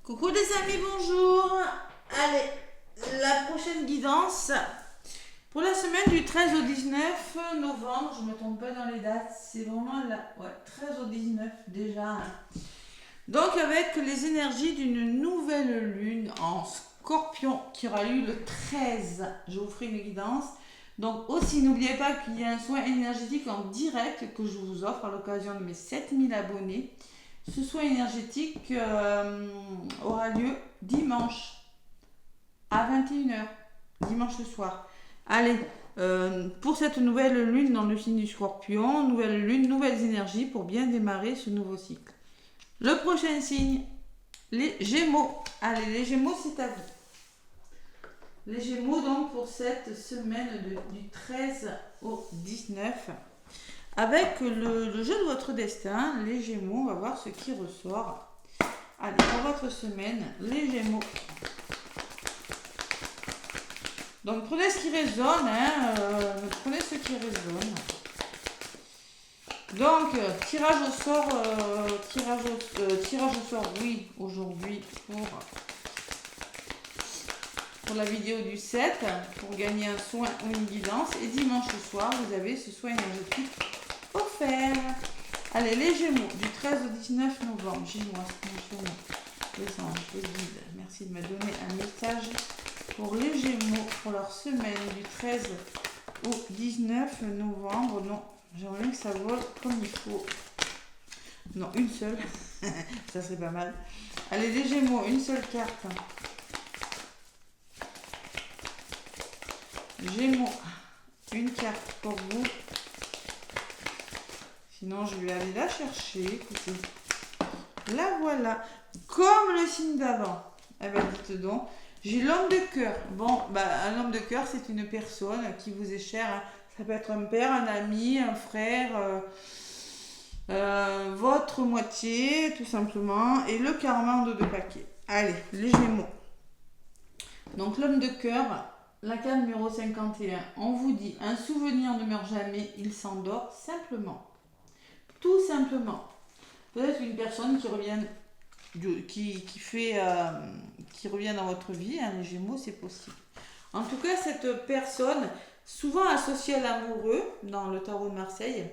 Coucou les amis, bonjour. Allez, la prochaine guidance pour la semaine du 13 au 19 novembre. Je ne me trompe pas dans les dates, c'est vraiment là, ouais, 13 au 19 déjà. Donc avec les énergies d'une nouvelle lune en Scorpion qui aura lieu le 13, je vous ferai une guidance. Donc aussi, n'oubliez pas qu'il y a un soin énergétique en direct que je vous offre à l'occasion de mes 7000 abonnés. Ce soin énergétique aura lieu dimanche à 21h, dimanche soir. Allez, pour cette nouvelle lune dans le signe du Scorpion, nouvelle lune, nouvelles énergies pour bien démarrer ce nouveau cycle. Le prochain signe, les Gémeaux. Allez, les Gémeaux, c'est à vous. Les Gémeaux, donc, pour cette semaine du 13 au 19. Avec le jeu de votre destin, les Gémeaux, on va voir ce qui ressort. Allez, pour votre semaine, les Gémeaux. Donc, prenez ce qui résonne, prenez ce qui résonne. Donc, tirage au sort, oui, aujourd'hui, pour la vidéo du 7, pour gagner un soin ou une guidance. Et dimanche soir, vous avez ce soin énergétique offert. Allez, les Gémeaux, du 13 au 19 novembre. Gémeaux, les anges, les guides, merci de me donner un message pour les Gémeaux, pour leur semaine du 13 au 19 novembre. Non, j'aimerais bien que ça vole comme il faut. Non, une seule, ça serait pas mal. Allez, les Gémeaux, une seule carte. Gémeaux, une carte pour vous. Sinon, je vais aller la chercher. Écoutez. La voilà. Comme le signe d'avant. Eh bien, dites donc. J'ai l'homme de cœur. Bon, un homme de cœur, c'est une personne qui vous est chère. Hein. Ça peut être un père, un ami, un frère, votre moitié, tout simplement. Et le karma en deux paquets. Allez, les Gémeaux. Donc, l'homme de cœur, la carte numéro 51. On vous dit, un souvenir ne meurt jamais, il s'endort simplement. Tout simplement. Peut-être une personne qui revient, qui revient dans votre vie, hein, les Gémeaux, c'est possible. En tout cas, cette personne, souvent associée à l'amoureux, dans le tarot de Marseille,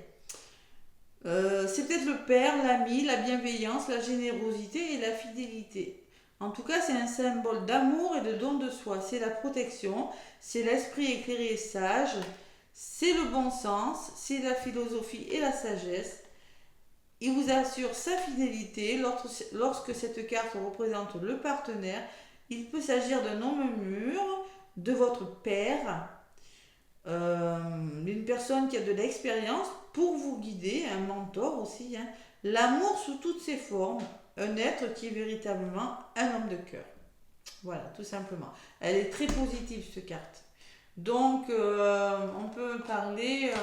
c'est peut-être le père, l'ami, la bienveillance, la générosité et la fidélité. En tout cas, c'est un symbole d'amour et de don de soi. C'est la protection, c'est l'esprit éclairé et sage, c'est le bon sens, c'est la philosophie et la sagesse. Il vous assure sa fidélité. Lorsque cette carte représente le partenaire, il peut s'agir d'un homme mûr, de votre père, d'une personne qui a de l'expérience pour vous guider, un mentor aussi. Hein. L'amour sous toutes ses formes, un être qui est véritablement un homme de cœur. Voilà, tout simplement. Elle est très positive, cette carte. Donc, on peut parler...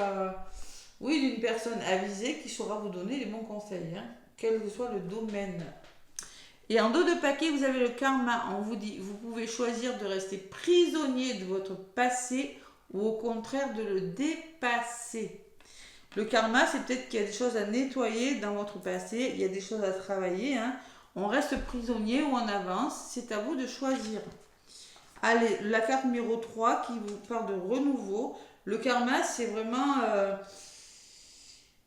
oui, d'une personne avisée qui saura vous donner les bons conseils, hein, quel que soit le domaine. Et en dos de paquet, vous avez le karma. On vous dit, vous pouvez choisir de rester prisonnier de votre passé ou au contraire de le dépasser. Le karma, c'est peut-être qu'il y a des choses à nettoyer dans votre passé, il y a des choses à travailler. Hein. On reste prisonnier ou on avance, c'est à vous de choisir. Allez, la carte numéro 3 qui vous parle de renouveau. Le karma, c'est vraiment...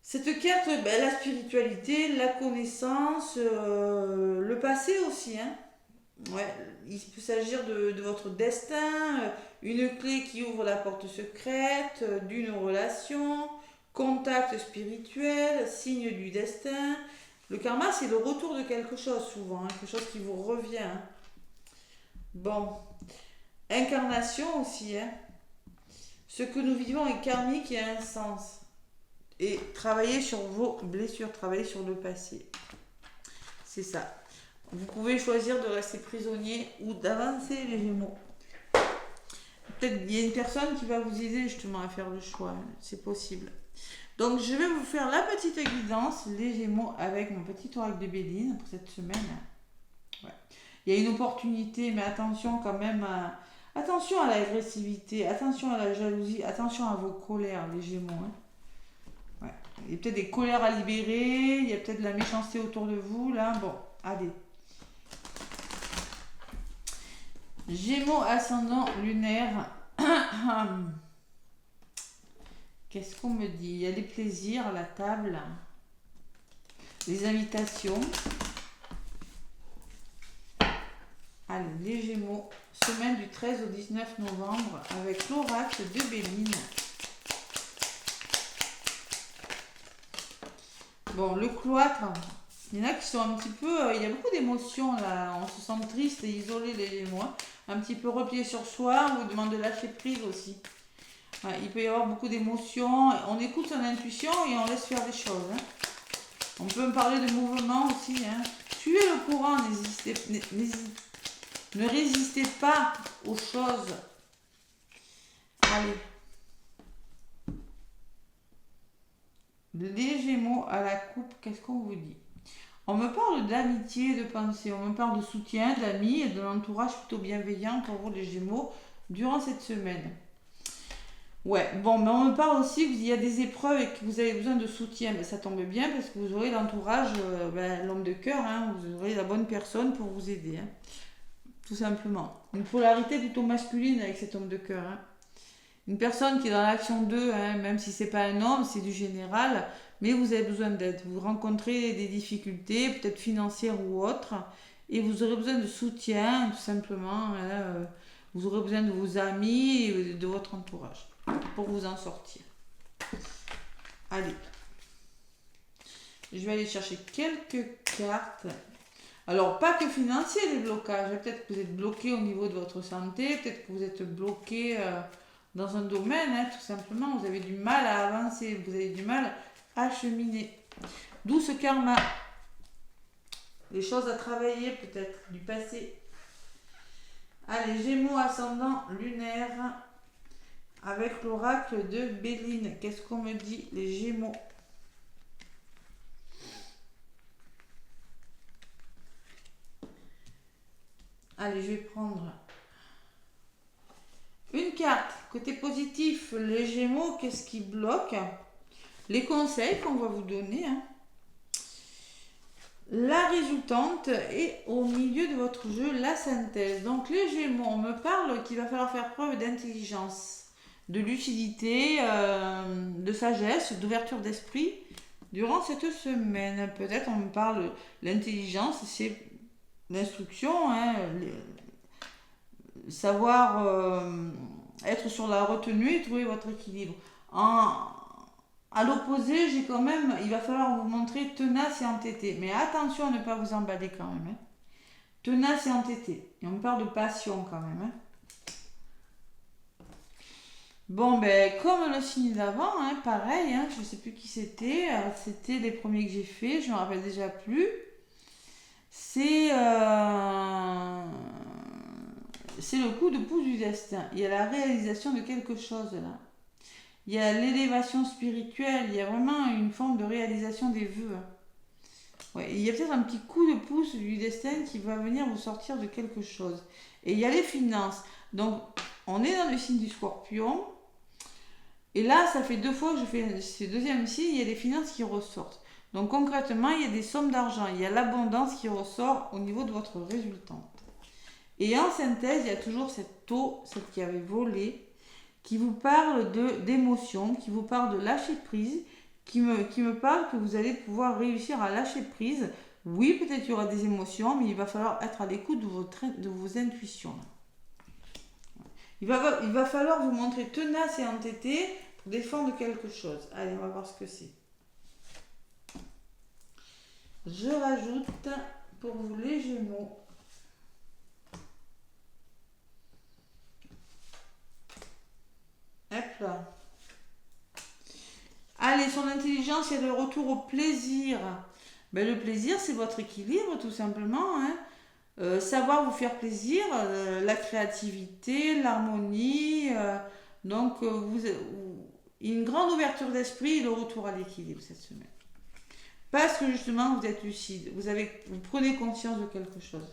cette carte, la spiritualité, la connaissance, le passé aussi. Hein. Ouais, il peut s'agir de votre destin, une clé qui ouvre la porte secrète, d'une relation, contact spirituel, signe du destin. Le karma, c'est le retour de quelque chose souvent, hein, quelque chose qui vous revient. Hein. Bon, incarnation aussi. Hein. Ce que nous vivons est karmique et a un sens. Et travailler sur vos blessures, travailler sur le passé. C'est ça. Vous pouvez choisir de rester prisonnier ou d'avancer, les Gémeaux. Peut-être qu'il y a une personne qui va vous aider justement à faire le choix. C'est possible. Donc, je vais vous faire la petite guidance, les Gémeaux, avec mon petit oracle de Béline pour cette semaine. Ouais. Il y a une opportunité, mais attention quand même attention à l'agressivité, attention à la jalousie, attention à vos colères, les Gémeaux. Hein. Ouais. Il y a peut-être des colères à libérer, il y a peut-être de la méchanceté autour de vous, là. Bon, allez. Gémeaux ascendant lunaire. Qu'est-ce qu'on me dit? Il y a des plaisirs à la table, des invitations. Allez, les Gémeaux, semaine du 13 au 19 novembre avec l'oracle de Béline. Bon, le cloître, il y en a qui sont un petit peu... il y a beaucoup d'émotions là, on se sent triste et isolé les Gémeaux. Un petit peu replié sur soi, on vous demande de lâcher prise aussi. Ouais, il peut y avoir beaucoup d'émotions, on écoute son intuition et on laisse faire des choses. On peut me parler de mouvement aussi. Suivez le courant, ne résistez pas aux choses. Allez. Les Gémeaux à la coupe, qu'est-ce qu'on vous dit? On me parle d'amitié, de pensée, on me parle de soutien, d'amis et de l'entourage plutôt bienveillant pour vous les Gémeaux durant cette semaine. Ouais, bon, mais on me parle aussi qu'il y a des épreuves et que vous avez besoin de soutien. Mais ça tombe bien parce que vous aurez l'entourage, l'homme de cœur, vous aurez la bonne personne pour vous aider, tout simplement. Une polarité plutôt masculine avec cet homme de cœur. Une personne qui est dans l'action d'eux, même si c'est pas un homme, c'est du général, mais vous avez besoin d'aide. Vous rencontrez des difficultés, peut-être financières ou autres, et vous aurez besoin de soutien, tout simplement. Vous aurez besoin de vos amis et de votre entourage pour vous en sortir. Allez. Je vais aller chercher quelques cartes. Alors, pas que financier les blocages. Peut-être que vous êtes bloqué au niveau de votre santé, peut-être que vous êtes bloqué dans un domaine, tout simplement. Vous avez du mal à avancer, vous avez du mal à cheminer. D'où ce karma. Des choses à travailler peut-être, du passé. Allez, Gémeaux ascendant lunaire avec l'oracle de Béline. Qu'est-ce qu'on me dit, les Gémeaux? Allez, je vais prendre une carte. Côté positif, les Gémeaux, qu'est-ce qui bloque? Les conseils qu'on va vous donner. La résultante est au milieu de votre jeu, la synthèse. Donc les Gémeaux, on me parle qu'il va falloir faire preuve d'intelligence, de lucidité, de sagesse, d'ouverture d'esprit durant cette semaine. Peut-être on me parle l'intelligence, c'est l'instruction, savoir être sur la retenue et trouver votre équilibre. À l'opposé, j'ai quand même, il va falloir vous montrer tenace et entêté. Mais attention à ne pas vous emballer quand même. Tenace et entêté. Et on me parle de passion quand même. Bon, ben, comme le signe d'avant, pareil, je ne sais plus qui c'était. C'était les premiers que j'ai fait, je ne me rappelle déjà plus. C'est le coup de pouce du destin. Il y a la réalisation de quelque chose là. Il y a l'élévation spirituelle, il y a vraiment une forme de réalisation des vœux. Ouais, il y a peut-être un petit coup de pouce du destin qui va venir vous sortir de quelque chose. Et il y a les finances. Donc, on est dans le signe du Scorpion. Et là, ça fait 2 fois que je fais ce deuxième signe, il y a des finances qui ressortent. Donc, concrètement, il y a des sommes d'argent. Il y a l'abondance qui ressort au niveau de votre résultante. Et en synthèse, il y a toujours cette eau, celle qui avait volé, qui vous parle d'émotion, qui vous parle de lâcher prise, qui me parle que vous allez pouvoir réussir à lâcher prise. Oui, peut-être qu'il y aura des émotions, mais il va falloir être à l'écoute de vos intuitions. Il va falloir vous montrer tenace et entêté pour défendre quelque chose. Allez, on va voir ce que c'est. Je rajoute pour vous les Gémeaux. Hop là. Allez, son intelligence, il y a le retour au plaisir. Ben, le plaisir, c'est votre équilibre, tout simplement. Savoir vous faire plaisir, la créativité, l'harmonie. Donc, une grande ouverture d'esprit et le retour à l'équilibre cette semaine. Parce que justement, vous êtes lucide. Vous prenez conscience de quelque chose.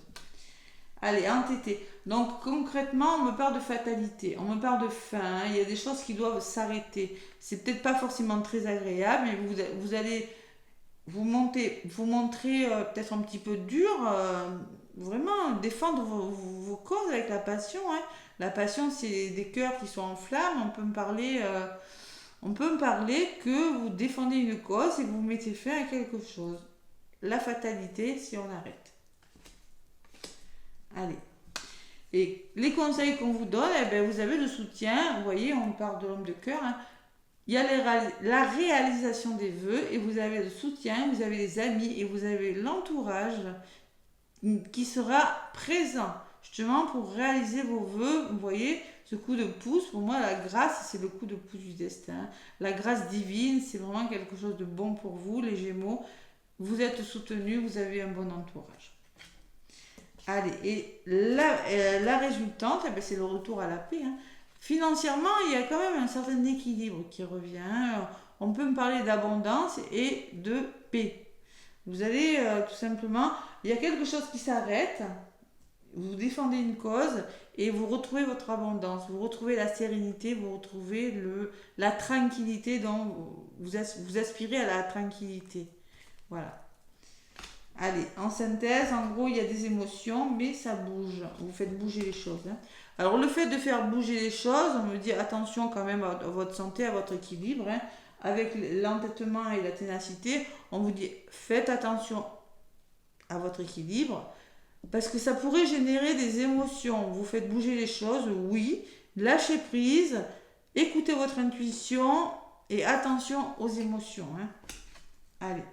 Allez, entêté. Donc concrètement, on me parle de fatalité, on me parle de fin, il y a des choses qui doivent s'arrêter. C'est peut-être pas forcément très agréable, mais vous allez vous montrer peut-être un petit peu dur, vraiment défendre vos causes avec la passion. Hein. La passion, c'est des cœurs qui sont en flammes. On peut me parler que vous défendez une cause et que vous mettez fin à quelque chose. La fatalité, si on arrête. Allez. Et les conseils qu'on vous donne, eh bien, vous avez le soutien. Vous voyez, on parle de l'homme de cœur. Hein. Il y a la réalisation des vœux et vous avez le soutien, vous avez les amis et vous avez l'entourage qui sera présent justement pour réaliser vos vœux. Vous voyez, ce coup de pouce, pour moi, la grâce, c'est le coup de pouce du destin. La grâce divine, c'est vraiment quelque chose de bon pour vous, les Gémeaux. Vous êtes soutenus, vous avez un bon entourage. Allez, et la résultante, c'est le retour à la paix. Hein. Financièrement, il y a quand même un certain équilibre qui revient. On peut me parler d'abondance et de paix. Vous allez tout simplement, il y a quelque chose qui s'arrête, vous défendez une cause et vous retrouvez votre abondance, vous retrouvez la sérénité, vous retrouvez la tranquillité dont vous aspirez à la tranquillité. Voilà. Allez, en synthèse, en gros, il y a des émotions, mais ça bouge. Vous faites bouger les choses. Hein. Alors, le fait de faire bouger les choses, on me dit attention quand même à votre santé, à votre équilibre. Hein. Avec l'entêtement et la ténacité, on vous dit faites attention à votre équilibre parce que ça pourrait générer des émotions. Vous faites bouger les choses, oui. Lâchez prise, écoutez votre intuition et attention aux émotions. Hein. Allez.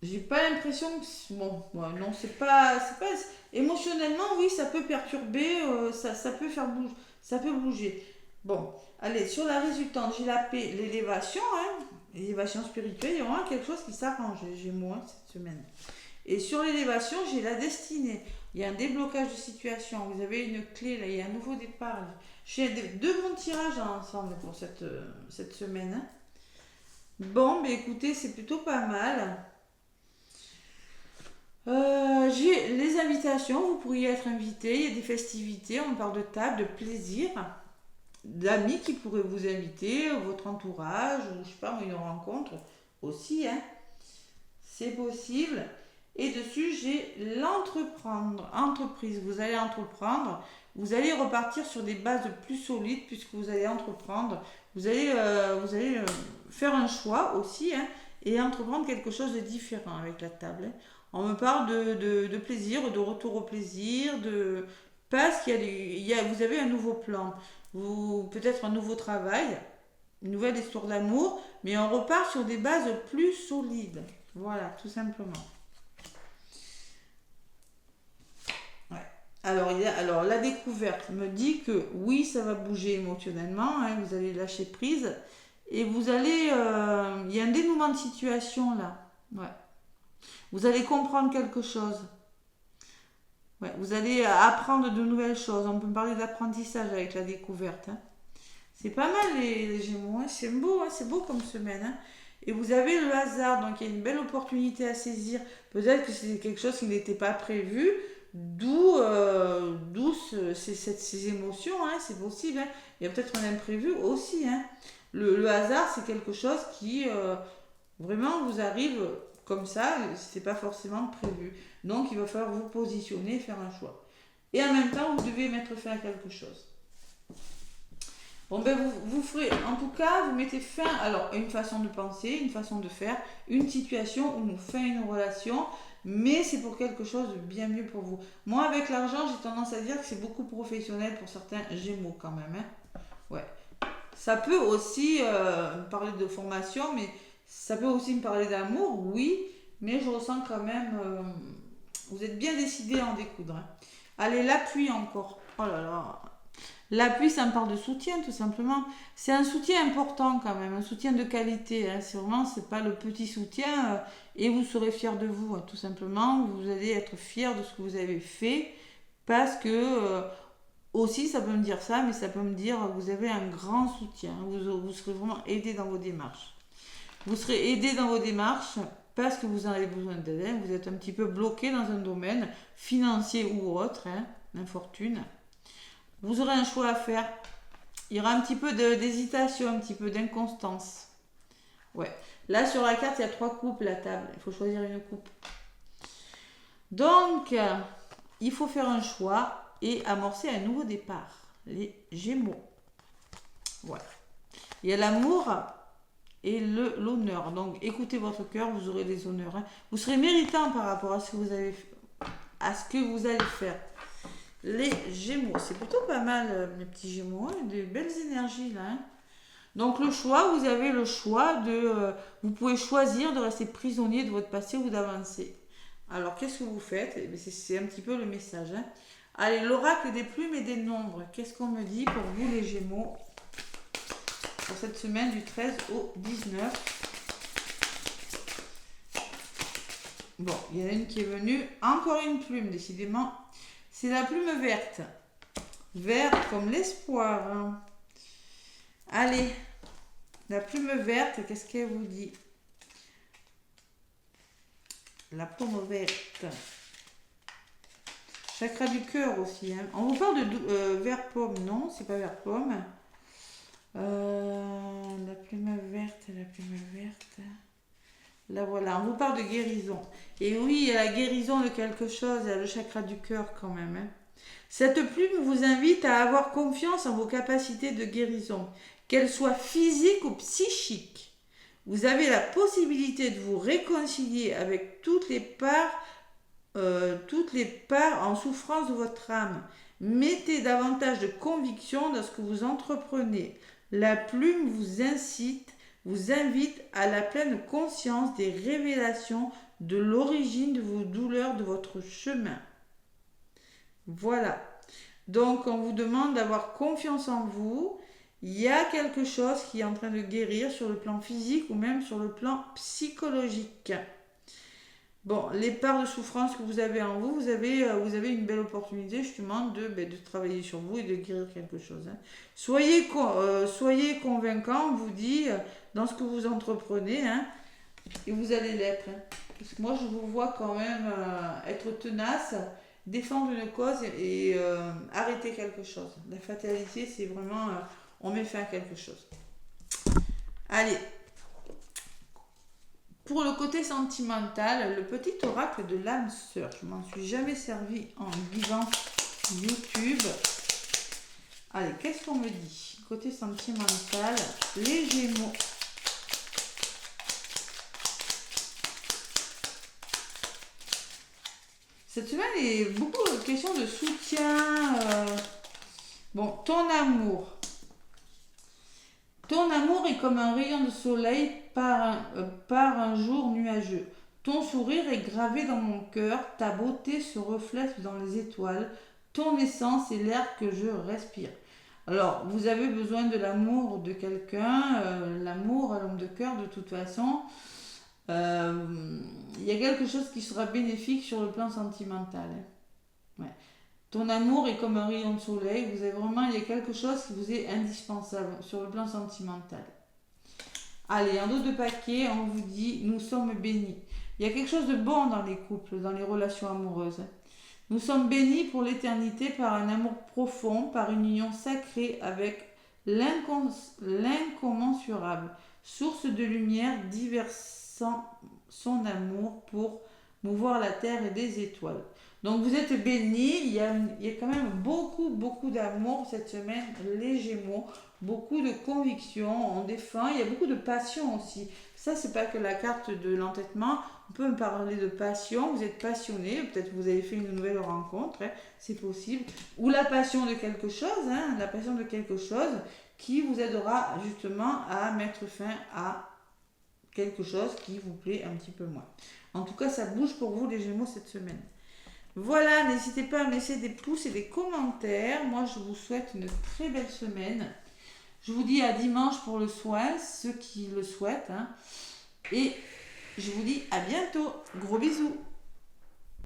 J'ai pas l'impression que... Bon, non, c'est pas... Émotionnellement, oui, ça peut perturber, ça peut faire bouger. Ça peut bouger. Bon, allez, sur la résultante, j'ai la paix, l'élévation, hein, l'élévation spirituelle, il y aura quelque chose qui s'arrange, j'ai moins cette semaine. Et sur l'élévation, j'ai la destinée. Il y a un déblocage de situation, vous avez une clé, là, il y a un nouveau départ. J'ai deux bons tirages ensemble pour cette semaine. Hein. Bon, mais écoutez, c'est plutôt pas mal. J'ai les invitations, vous pourriez être invité, il y a des festivités, on parle de table, de plaisir, d'amis qui pourraient vous inviter, votre entourage, ou je sais pas, une rencontre aussi, hein. C'est possible. Et dessus, j'ai entreprise, vous allez entreprendre, vous allez repartir sur des bases plus solides puisque vous allez entreprendre, vous allez faire un choix aussi, hein, et entreprendre quelque chose de différent avec la table. Hein. On me parle de plaisir, de retour au plaisir, parce qu'il vous avez un nouveau plan, peut-être un nouveau travail, une nouvelle histoire d'amour, mais on repart sur des bases plus solides. Voilà, tout simplement. Ouais. Alors, la découverte me dit que oui, ça va bouger émotionnellement, hein, vous allez lâcher prise, et vous allez... il y a un dénouement de situation là. Ouais. Vous allez comprendre quelque chose. Ouais, vous allez apprendre de nouvelles choses. On peut parler d'apprentissage avec la découverte. Hein. C'est pas mal les Gémeaux. Hein. C'est beau comme semaine. Hein. Et vous avez le hasard, donc il y a une belle opportunité à saisir. Peut-être que c'est quelque chose qui n'était pas prévu. D'où ces émotions. Hein. C'est possible. Hein. Il y a peut-être un imprévu aussi. Hein. Le hasard, c'est quelque chose qui vraiment vous arrive... Comme ça, c'est pas forcément prévu. Donc, il va falloir vous positionner et faire un choix. Et en même temps, vous devez mettre fin à quelque chose. Bon, ben, vous ferez, en tout cas, vous mettez fin à une façon de penser, une façon de faire, une situation où on fait une relation, mais c'est pour quelque chose de bien mieux pour vous. Moi, avec l'argent, j'ai tendance à dire que c'est beaucoup professionnel pour certains Gémeaux quand même. Hein. Ouais. Ça peut aussi parler de formation, mais ça peut aussi me parler d'amour, oui, mais je ressens quand même... vous êtes bien décidé à en découdre. Hein. Allez, l'appui encore. Oh là là. L'appui, ça me parle de soutien, tout simplement. C'est un soutien important quand même, un soutien de qualité. Hein. C'est pas le petit soutien et vous serez fiers de vous, hein, tout simplement. Vous allez être fiers de ce que vous avez fait parce que... aussi, ça peut me dire ça, mais ça peut me dire que vous avez un grand soutien. Vous serez vraiment aidé dans vos démarches. Vous serez aidé dans vos démarches parce que vous en avez besoin d'aide. Vous êtes un petit peu bloqué dans un domaine financier ou autre, hein, d'infortune. Vous aurez un choix à faire. Il y aura un petit peu d'hésitation, un petit peu d'inconstance. Ouais. Là, sur la carte, il y a 3 coupes, la table. Il faut choisir une coupe. Donc, il faut faire un choix et amorcer un nouveau départ. Les Gémeaux. Voilà. Il y a l'amour et l'honneur. Donc, écoutez votre cœur, vous aurez des honneurs. Hein. Vous serez méritant par rapport à ce que vous allez faire. Les Gémeaux, c'est plutôt pas mal, mes petits Gémeaux. Hein. Des belles énergies là. Hein. Donc, le choix, vous avez le choix de... vous pouvez choisir de rester prisonnier de votre passé ou d'avancer. Alors, qu'est-ce que vous faites? C'est un petit peu le message. Hein. Allez, l'oracle des plumes et des nombres. Qu'est-ce qu'on me dit pour vous, les Gémeaux, pour cette semaine du 13 au 19? Bon, il y en a une qui est venue. Encore une plume, décidément. C'est la plume verte. Verte comme l'espoir. Hein. Allez, la plume verte, qu'est-ce qu'elle vous dit? La plume verte. Chakra du cœur aussi. Hein. On vous parle de vert pomme. Non, c'est pas vert pomme. La plume verte, la plume verte. Là voilà, on vous parle de guérison. Et oui, il y a la guérison de quelque chose, il y a le chakra du cœur quand même. Hein. Cette plume vous invite à avoir confiance en vos capacités de guérison, qu'elles soient physiques ou psychiques. Vous avez la possibilité de vous réconcilier avec toutes les parts en souffrance de votre âme. Mettez davantage de conviction dans ce que vous entreprenez. La plume vous invite à la pleine conscience des révélations de l'origine de vos douleurs de votre chemin. Voilà. Donc, on vous demande d'avoir confiance en vous. Il y a quelque chose qui est en train de guérir sur le plan physique ou même sur le plan psychologique. Bon, les parts de souffrance que vous avez en vous, vous avez une belle opportunité justement de travailler sur vous et de guérir quelque chose. Hein. Soyez convaincant, on vous dit, dans ce que vous entreprenez, hein, et vous allez l'être. Hein. Parce que moi, je vous vois quand même être tenace, défendre une cause et arrêter quelque chose. La fatalité, c'est vraiment, on met fin à quelque chose. Allez. Pour le côté sentimental, le petit oracle de l'âme sœur. Je m'en suis jamais servi en guidance YouTube. Allez, qu'est-ce qu'on me dit? Côté sentimental, les Gémeaux. Cette semaine, il y a beaucoup de questions de soutien. Bon, ton amour. Ton amour est comme un rayon de soleil par un jour nuageux. Ton sourire est gravé dans mon cœur, ta beauté se reflète dans les étoiles, ton essence est l'air que je respire. Alors, vous avez besoin de l'amour de quelqu'un, l'amour à l'homme de cœur de toute façon. Il y a quelque chose qui sera bénéfique sur le plan sentimental. Ouais. Ton amour est comme un rayon de soleil. Il y a quelque chose qui vous est indispensable sur le plan sentimental. Allez, un dos de paquet, on vous dit, nous sommes bénis. Il y a quelque chose de bon dans les couples, dans les relations amoureuses. Nous sommes bénis pour l'éternité par un amour profond, par une union sacrée avec l'incommensurable, source de lumière diversant son amour pour mouvoir la terre et des étoiles. Donc vous êtes bénis, il y a quand même beaucoup d'amour cette semaine, les Gémeaux, beaucoup de conviction, on défend, il y a beaucoup de passion aussi. Ça, c'est pas que la carte de l'entêtement, on peut me parler de passion, vous êtes passionné, peut-être que vous avez fait une nouvelle rencontre, hein, c'est possible, ou la passion de quelque chose, hein, la passion de quelque chose qui vous aidera justement à mettre fin à quelque chose qui vous plaît un petit peu moins. En tout cas, ça bouge pour vous les Gémeaux cette semaine. Voilà, n'hésitez pas à me laisser des pouces et des commentaires. Moi, je vous souhaite une très belle semaine. Je vous dis à dimanche pour le soin, ceux qui le souhaitent. Hein. Et je vous dis à bientôt. Gros bisous.